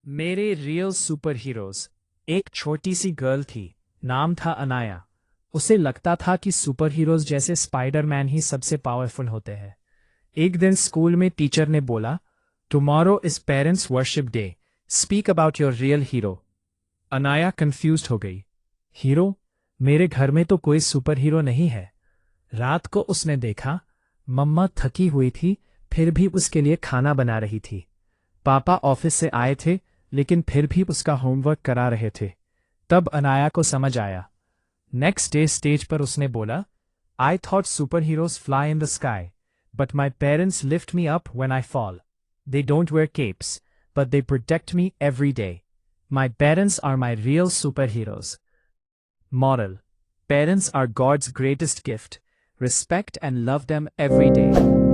मेरे real super heroes. एक छोटी सी गर्ल थी। नाम था अनाया। उसे लगता था कि सुपर हीरोज जैसे स्पाइडरमैन ही सबसे पावरफुल होते हैं। एक दिन स्कूल में टीचर ने बोला, tomorrow is parents worship day, speak about your real hero. Anaya confused हो गई। हीरो? मेरे घर में तो कोई सुपर हीरो नहीं है। रात को उसने देखा, मम्मा थकी हुई थी, फिर भी उसके लिए खाना बना रही थी। पापा ऑफिस से आए थे, लेकिन फिर भी उसका होमवर्क करा रहे थे। तब अनाया को समझ आया। नेक्स्ट डे स्टेज पर उसने बोला, I thought super heroes fly in the sky, but my parents lift me up when I fall. They don't wear capes, but they protect me every day. My parents are my real super heroes. Moral: Parents are God's greatest gift. Respect and love them every day.